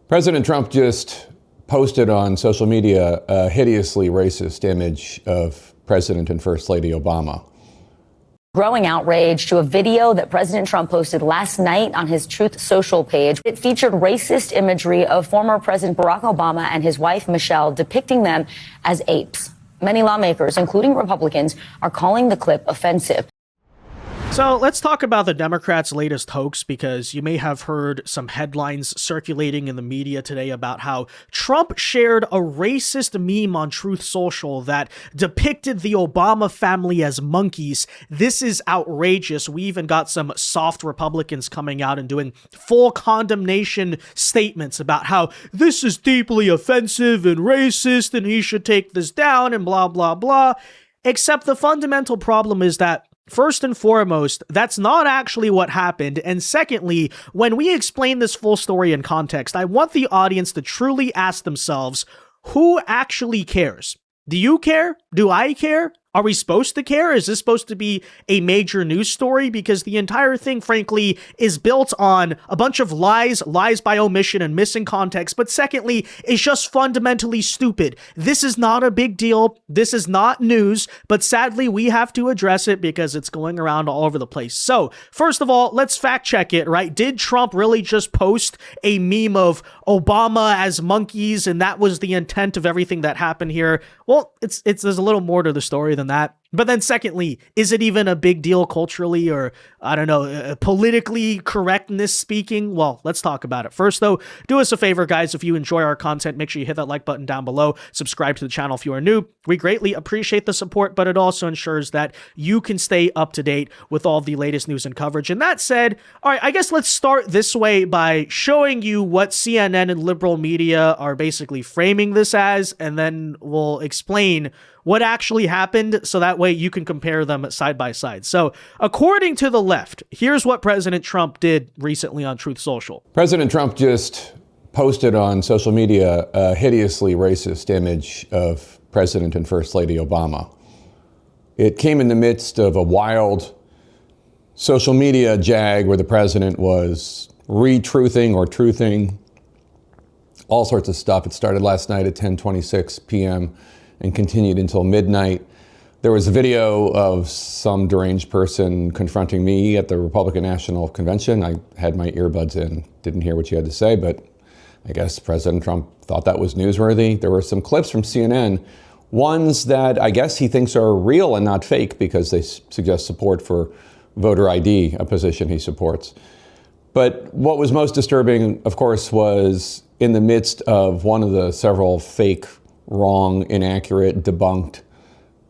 President Trump just posted on social media a hideously racist image of President and First Lady Obama. Growing outrage to a video that President Trump posted last night on his Truth Social page. It featured racist imagery of former President Barack Obama and his wife, Michelle, depicting them as apes. Many lawmakers, including Republicans, are calling the clip offensive. So let's talk about the Democrats' latest hoax, because you may have heard some headlines circulating in the media today about how Trump shared a racist meme on Truth Social that depicted the Obama family as monkeys. This is outrageous. We even got some soft Republicans coming out and doing full condemnation statements about how this is deeply offensive and racist and he should take this down and blah, blah, blah. Except the fundamental problem is that first and foremost, that's not actually what happened. And secondly, when we explain this full story in context, I want the audience to truly ask themselves, who actually cares? Do you care? Do I care? Are we supposed to care? Is this supposed to be a major news story? Because the entire thing, frankly, is built on a bunch of lies by omission and missing context. But secondly, it's just fundamentally stupid. This is not a big deal. This is not news. But sadly, we have to address it because it's going around all over the place. So first of all, let's fact check it, right? Did Trump really just post a meme of Obama as monkeys and that was the intent of everything that happened here? Well, there's a little more to the story than that. But then secondly, is it even a big deal culturally or, I don't know, politically correctness speaking? Well, let's talk about it. First, though, do us a favor, guys. If you enjoy our content, make sure you hit that like button down below. Subscribe to the channel if you are new. We greatly appreciate the support, but it also ensures that you can stay up to date with all the latest news and coverage. And that said, all right, I guess let's start this way by showing you what CNN and liberal media are basically framing this as, and then we'll explain what actually happened, so that way you can compare them side by side. So, according to the left, here's what President Trump did recently on Truth Social. President Trump just posted on social media a hideously racist image of President and First Lady Obama. It came in the midst of a wild social media jag where the president was retruthing or truthing all sorts of stuff. It started last night at 10:26 p.m. and continued until midnight. There was a video of some deranged person confronting me at the Republican National Convention. I had my earbuds in, didn't hear what you had to say, but I guess President Trump thought that was newsworthy. There were some clips from CNN, ones that I guess he thinks are real and not fake because they suggest support for voter ID, a position he supports. But what was most disturbing, of course, was in the midst of one of the several fake, wrong, inaccurate, debunked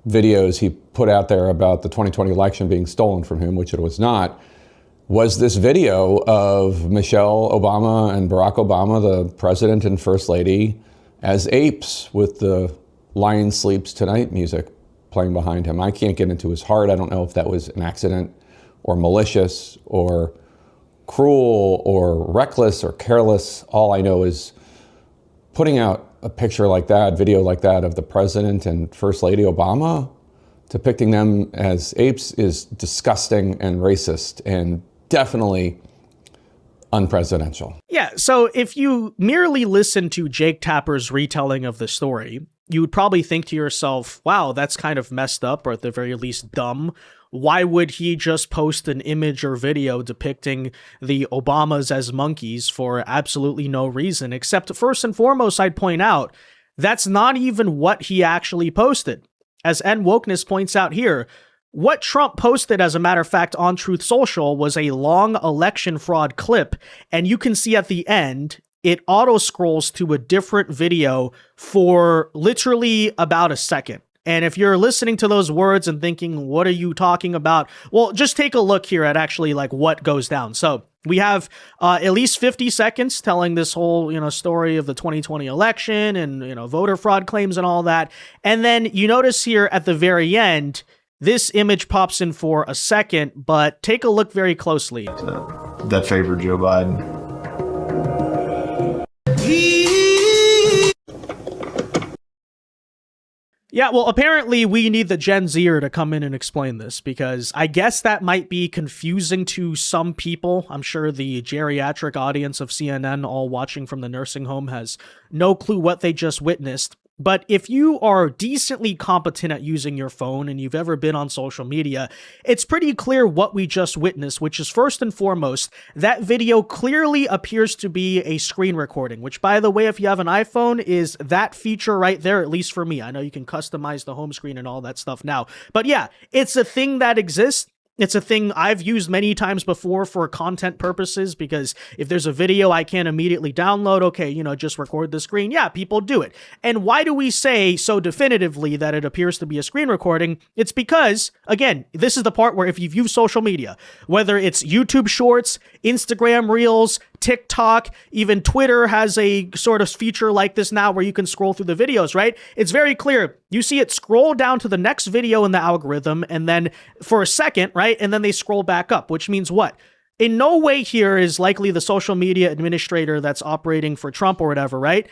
videos he put out there about the 2020 election being stolen from him, which it was not, was this video of Michelle Obama and Barack Obama, the president and first lady, as apes with the Lion Sleeps Tonight music playing behind him. I can't get into his heart. I don't know if that was an accident or malicious or cruel or reckless or careless. All I know is putting out a picture like that, video like that of the president and First Lady Obama, depicting them as apes is disgusting and racist and definitely unpresidential. Yeah, so if you merely listen to Jake Tapper's retelling of the story, you would probably think to yourself, wow, that's kind of messed up, or at the very least dumb. Why would he just post an image or video depicting the Obamas as monkeys for absolutely no reason? Except first and foremost, I'd point out, that's not even what he actually posted. As N Wokeness points out here, what Trump posted, as a matter of fact, on Truth Social was a long election fraud clip, and you can see at the end, it auto-scrolls to a different video for literally about a second. And if you're listening to those words and thinking, what are you talking about? Well, just take a look here at actually like what goes down. So we have at least 50 seconds telling this whole, story of the 2020 election and, voter fraud claims and all that. And then you notice here at the very end, this image pops in for a second, but take a look very closely. That favored Joe Biden. Yeah, well, apparently we need the Gen Zer to come in and explain this, because I guess that might be confusing to some people. I'm sure the geriatric audience of CNN, all watching from the nursing home, has no clue what they just witnessed. But if you are decently competent at using your phone and you've ever been on social media, it's pretty clear what we just witnessed, which is first and foremost, that video clearly appears to be a screen recording, which, by the way, if you have an iPhone, is that feature right there, at least for me. I know you can customize the home screen and all that stuff now. But yeah, it's a thing that exists. It's a thing I've used many times before for content purposes, because if there's a video I can't immediately download, okay, just record the screen. Yeah, people do it. And why do we say so definitively that it appears to be a screen recording? It's because, again, this is the part where if you've used social media, whether it's YouTube Shorts, Instagram Reels, TikTok, even Twitter has a sort of feature like this now where you can scroll through the videos, right? It's very clear. You see it scroll down to the next video in the algorithm, and then for a second, right? And then they scroll back up, which means what? In no way here is likely the social media administrator that's operating for Trump or whatever, right?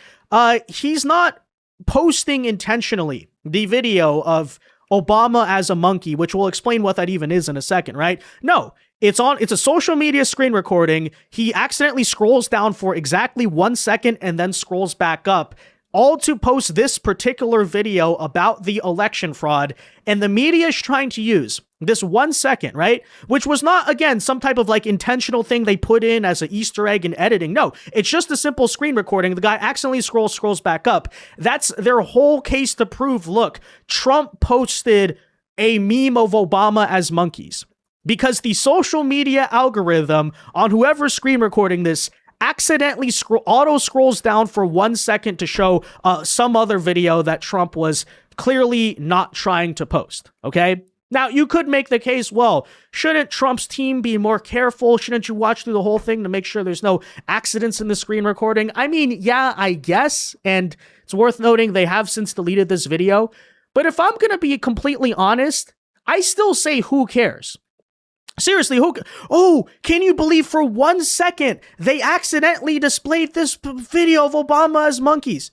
He's not posting intentionally the video of Obama as a monkey, which we'll explain what that even is in a second, right? No, it's a social media screen recording. He accidentally scrolls down for exactly 1 second and then scrolls back up, all to post this particular video about the election fraud. And the media is trying to use this 1 second, right? Which was not, again, some type of like intentional thing they put in as an Easter egg in editing. No, it's just a simple screen recording. The guy accidentally scrolls back up. That's their whole case to prove, look, Trump posted a meme of Obama as monkeys, because the social media algorithm on whoever's screen recording this accidentally auto scrolls down for 1 second to show some other video that Trump was clearly not trying to post. Okay. Now, you could make the case, well, shouldn't Trump's team be more careful? Shouldn't you watch through the whole thing to make sure there's no accidents in the screen recording? I mean, yeah, I guess. And it's worth noting they have since deleted this video. But if I'm going to be completely honest, I still say, who cares? Seriously, can you believe for 1 second they accidentally displayed this video of Obama as monkeys?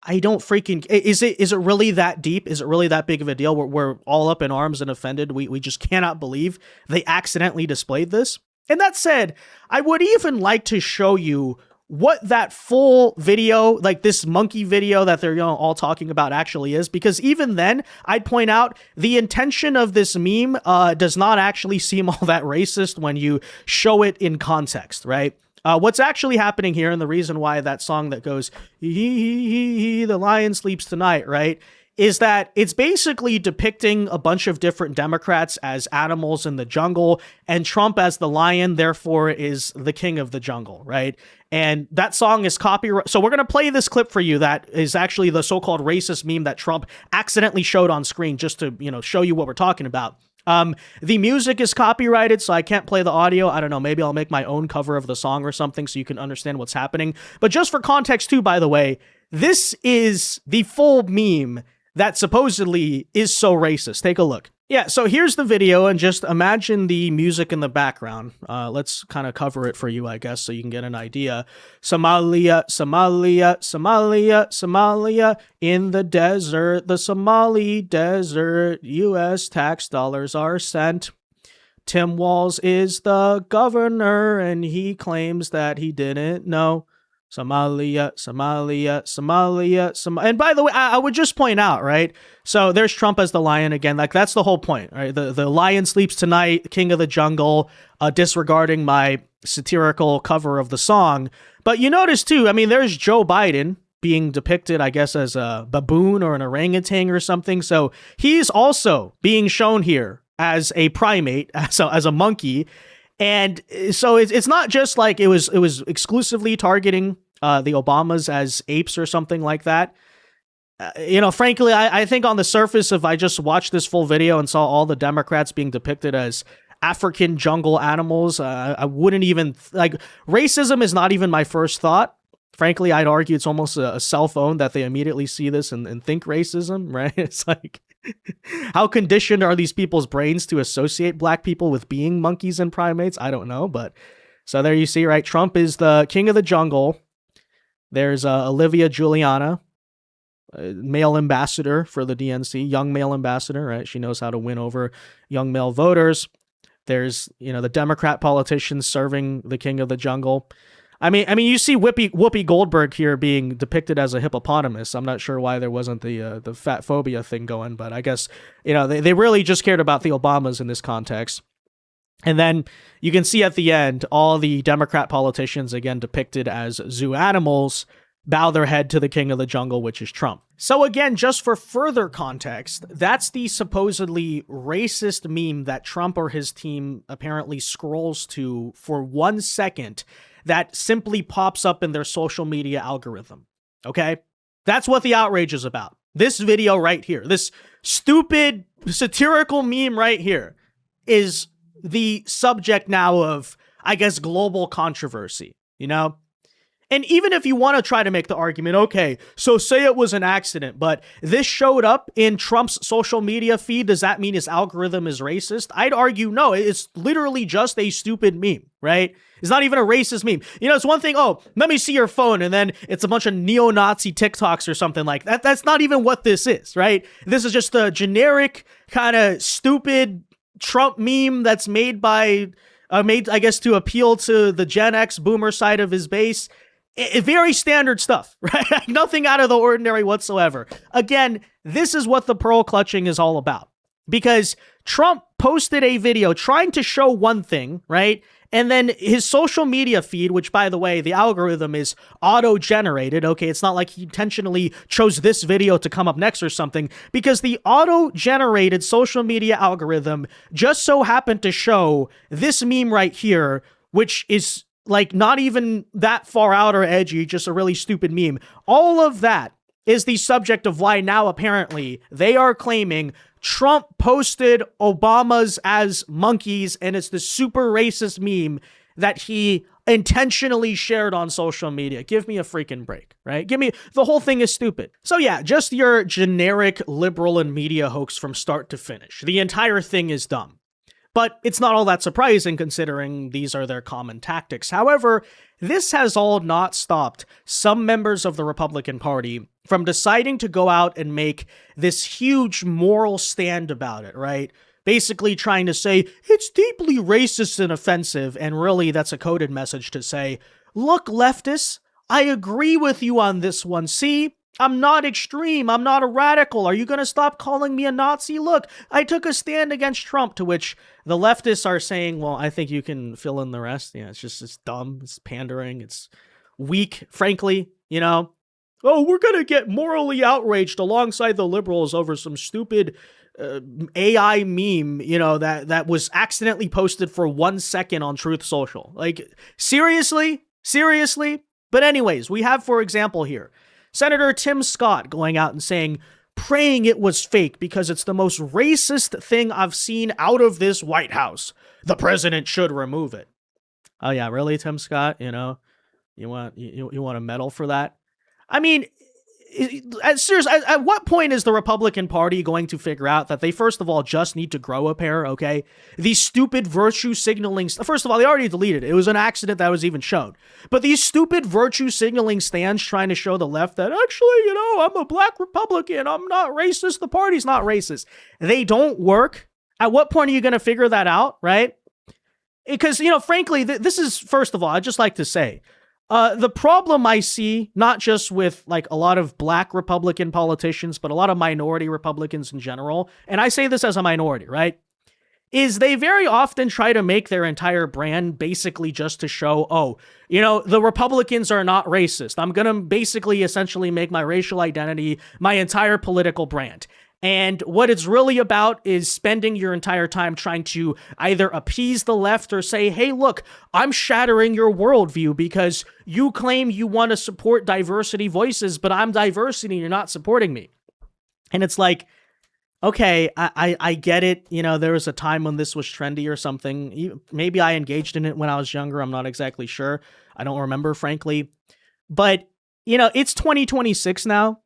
I don't freaking... Is it really that deep? Is it really that big of a deal? We're all up in arms and offended. We just cannot believe they accidentally displayed this. And that said, I would even like to show you what that full video, like this monkey video that they're all talking about, actually is, because even then, I'd point out the intention of this meme does not actually seem all that racist when you show it in context, right? What's actually happening here, and the reason why that song that goes, the lion sleeps tonight, right, is that it's basically depicting a bunch of different Democrats as animals in the jungle, and Trump as the lion, therefore, is the king of the jungle, right? And that song is copyright. So we're going to play this clip for you that is actually the so-called racist meme that Trump accidentally showed on screen, just to, show you what we're talking about. The music is copyrighted, so I can't play the audio. I don't know, maybe I'll make my own cover of the song or something so you can understand what's happening. But just for context too, by the way, this is the full meme that supposedly is so racist. Take a look. Yeah, so here's the video, and just imagine the music in the background. Let's kind of cover it for you, I guess, so you can get an idea. Somalia, Somalia, Somalia, Somalia, in the desert, the Somali desert, U.S. tax dollars are sent. Tim Walz is the governor, and he claims that he didn't know. Somalia, Somalia, Somalia, and by the way, I would just point out, right? So there's Trump as the lion again. Like, that's the whole point, right? The lion sleeps tonight, king of the jungle, disregarding my satirical cover of the song. But you notice too, I mean, there's Joe Biden being depicted, I guess, as a baboon or an orangutan or something. So he's also being shown here as a primate, as a monkey. And so it's not just like it was exclusively targeting the Obamas as apes or something like that. Frankly, I think on the surface, if I just watched this full video and saw all the Democrats being depicted as African jungle animals, I wouldn't even, like, racism is not even my first thought. Frankly, I'd argue it's almost a cell phone that they immediately see this and think racism, right? It's like, how conditioned are these people's brains to associate black people with being monkeys and primates? I don't know, but so there you see, right? Trump is the king of the jungle. There's Olivia Juliana. male ambassador for the DNC, young male ambassador, right? She knows how to win over young male voters. There's, the Democrat politicians serving the king of the jungle. I mean, you see Whoopi Goldberg here being depicted as a hippopotamus. I'm not sure why there wasn't the fat phobia thing going, but I guess, they really just cared about the Obamas in this context. And then you can see at the end, all the Democrat politicians, again, depicted as zoo animals, bow their head to the king of the jungle, which is Trump. So again, just for further context, that's the supposedly racist meme that Trump or his team apparently scrolls to for 1 second that simply pops up in their social media algorithm. Okay? That's what the outrage is about. This video right here, this stupid satirical meme right here is the subject now of, I guess, global controversy, And even if you want to try to make the argument, okay, so say it was an accident, but this showed up in Trump's social media feed, does that mean his algorithm is racist? I'd argue no, it's literally just a stupid meme, right? It's not even a racist meme. It's one thing, oh, let me see your phone, and then it's a bunch of neo-Nazi TikToks or something like that. That's not even what this is, right? This is just a generic kind of stupid Trump meme that's made, I guess, to appeal to the Gen X boomer side of his base. Very standard stuff, right? Nothing out of the ordinary whatsoever. Again, this is what the pearl clutching is all about. Because Trump posted a video trying to show one thing, right? And then his social media feed, which, by the way, the algorithm is auto-generated. Okay, it's not like he intentionally chose this video to come up next or something, because the auto-generated social media algorithm just so happened to show this meme right here, which is like not even that far out or edgy, just a really stupid meme. All of that is the subject of why now apparently they are claiming Trump posted Obamas as monkeys, and it's the super racist meme that he intentionally shared on social media. Give me a freaking break, right? The whole thing is stupid. So yeah, just your generic liberal and media hoax from start to finish. The entire thing is dumb. But it's not all that surprising considering these are their common tactics. However, this has all not stopped some members of the Republican Party from deciding to go out and make this huge moral stand about it, right? Basically trying to say, it's deeply racist and offensive, and really that's a coded message to say, look, leftists, I agree with you on this one. See? I'm not extreme. I'm not a radical. Are you going to stop calling me a Nazi? Look, I took a stand against Trump, to which the leftists are saying, well, I think you can fill in the rest. Yeah, it's dumb. It's pandering. It's weak, frankly, Oh, we're going to get morally outraged alongside the liberals over some stupid AI meme, that was accidentally posted for 1 second on Truth Social. Like, seriously? But anyways, we have, for example, here, Senator Tim Scott going out and saying, praying it was fake because it's the most racist thing I've seen out of this White House. The president should remove it. Oh yeah, really, Tim Scott? You want a medal for that? I mean, seriously, at what point is the Republican Party going to figure out that they, first of all, just need to grow a pair, okay? These stupid virtue signaling, first of all, they already deleted it. It was an accident that was even shown. But these stupid virtue signaling stands trying to show the left that, actually, I'm a black Republican. I'm not racist. The party's not racist. They don't work. At what point are you going to figure that out, right? Because, frankly, this is, first of all, I'd just like to say, the problem I see, not just with like a lot of black Republican politicians, but a lot of minority Republicans in general, and I say this as a minority, right, is they very often try to make their entire brand basically just to show, the Republicans are not racist. I'm going to basically essentially make my racial identity my entire political brand. And what it's really about is spending your entire time trying to either appease the left or say, hey, look, I'm shattering your worldview because you claim you want to support diversity voices, but I'm diversity and you're not supporting me. And it's like, okay, I get it. There was a time when this was trendy or something. Maybe I engaged in it when I was younger. I'm not exactly sure. I don't remember, frankly. But, it's 2026 now.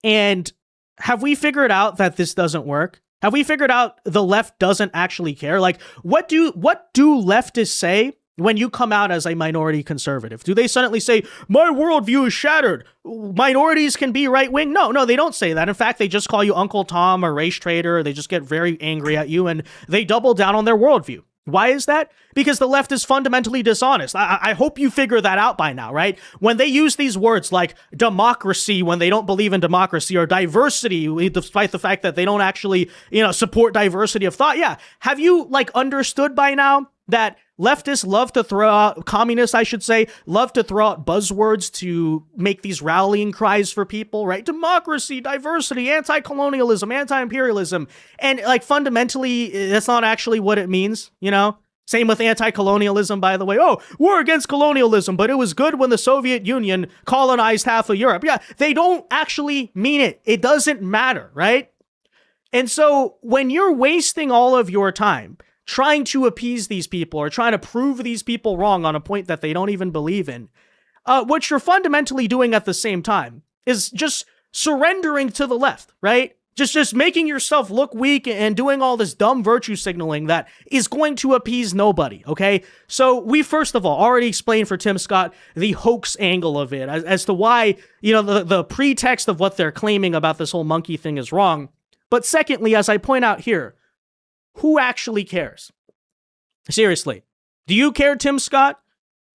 And have we figured out that this doesn't work? Have we figured out the left doesn't actually care? Like, what do leftists say when you come out as a minority conservative? Do they suddenly say, my worldview is shattered, minorities can be right-wing? No, they don't say that. In fact, they just call you Uncle Tom or race traitor. They just get very angry at you and they double down on their worldview. Why is that? Because the left is fundamentally dishonest. I hope you figure that out by now, right? When they use these words like democracy when they don't believe in democracy, or diversity, despite the fact that they don't actually, support diversity of thought. Yeah. Have you understood by now that leftists love to throw out, communists, I should say, love to throw out buzzwords to make these rallying cries for people, right? Democracy, diversity, anti-colonialism, anti-imperialism. And fundamentally, that's not actually what it means, Same with anti-colonialism, by the way. Oh, we're against colonialism, but it was good when the Soviet Union colonized half of Europe. Yeah, they don't actually mean it. It doesn't matter, right? And so when you're wasting all of your time trying to appease these people or trying to prove these people wrong on a point that they don't even believe in, what you're fundamentally doing at the same time is just surrendering to the left, right? Just making yourself look weak and doing all this dumb virtue signaling that is going to appease nobody, okay? So we, first of all, already explained for Tim Scott the hoax angle of it as to why, the pretext of what they're claiming about this whole monkey thing is wrong. But secondly, as I point out here, who actually cares? Seriously, do you care, Tim Scott?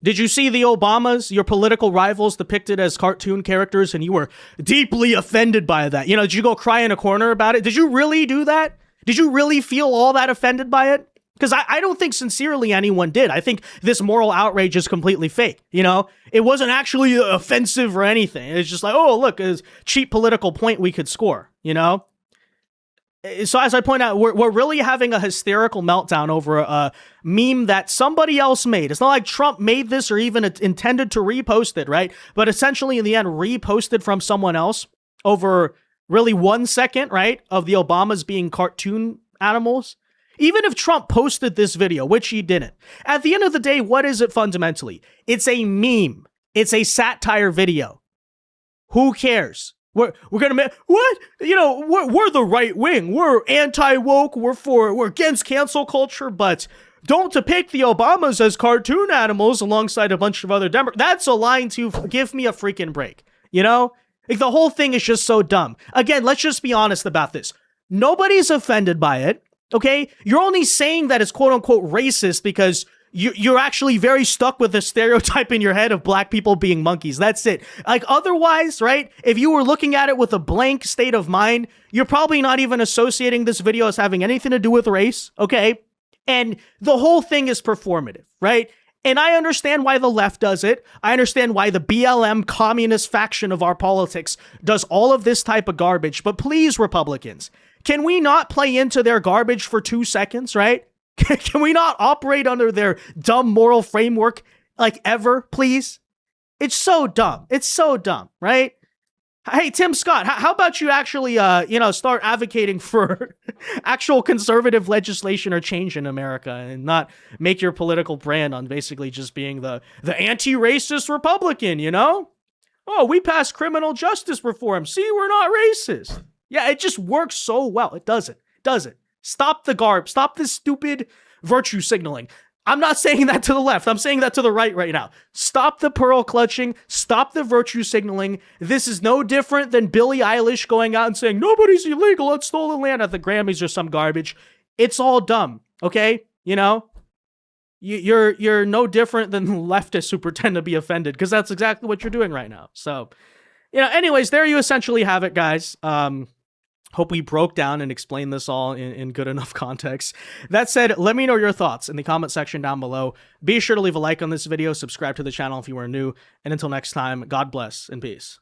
Did you see the Obamas, your political rivals, depicted as cartoon characters, and you were deeply offended by that? Did you go cry in a corner about it? Did you really do that? Did you really feel all that offended by it? Because I don't think sincerely anyone did. I think this moral outrage is completely fake, It wasn't actually offensive or anything. It's just like, oh, look, a cheap political point we could score, So as I point out, we're really having a hysterical meltdown over a meme that somebody else made. It's not like Trump made this or even intended to repost it, right? But essentially in the end, reposted from someone else over really 1 second, right, of the Obamas being cartoon animals. Even if Trump posted this video, which he didn't, at the end of the day, what is it fundamentally? It's a meme. It's a satire video. Who cares? We're gonna make what? We're the right wing. We're anti-woke. We're against cancel culture, but don't depict the Obamas as cartoon animals alongside a bunch of other Democrats. That's a line to give me a freaking break. The whole thing is just so dumb. Again, let's just be honest about this. Nobody's offended by it. Okay, you're only saying that it's quote unquote racist because you're actually very stuck with the stereotype in your head of black people being monkeys. That's it. Otherwise, right, if you were looking at it with a blank state of mind, you're probably not even associating this video as having anything to do with race, okay? And the whole thing is performative, right? And I understand why the left does it. I understand why the BLM communist faction of our politics does all of this type of garbage. But please, Republicans, can we not play into their garbage for 2 seconds, right? Can we not operate under their dumb moral framework ever, please? It's so dumb. It's so dumb, right? Hey, Tim Scott, how about you actually, start advocating for actual conservative legislation or change in America and not make your political brand on basically just being the anti-racist Republican, Oh, we passed criminal justice reform. See, we're not racist. Yeah, it just works so well. It doesn't. Stop the garb. Stop this stupid virtue signaling. I'm not saying that to the left. I'm saying that to the right now. Stop the pearl clutching. Stop the virtue signaling. This is no different than Billie Eilish going out and saying, nobody's illegal on stolen land at the Grammys or some garbage. It's all dumb, okay? You're no different than leftists who pretend to be offended because that's exactly what you're doing right now. So, anyways, there you essentially have it, guys. Hope we broke down and explained this all in good enough context. That said, let me know your thoughts in the comment section down below. Be sure to leave a like on this video, subscribe to the channel if you are new, and until next time, God bless and peace.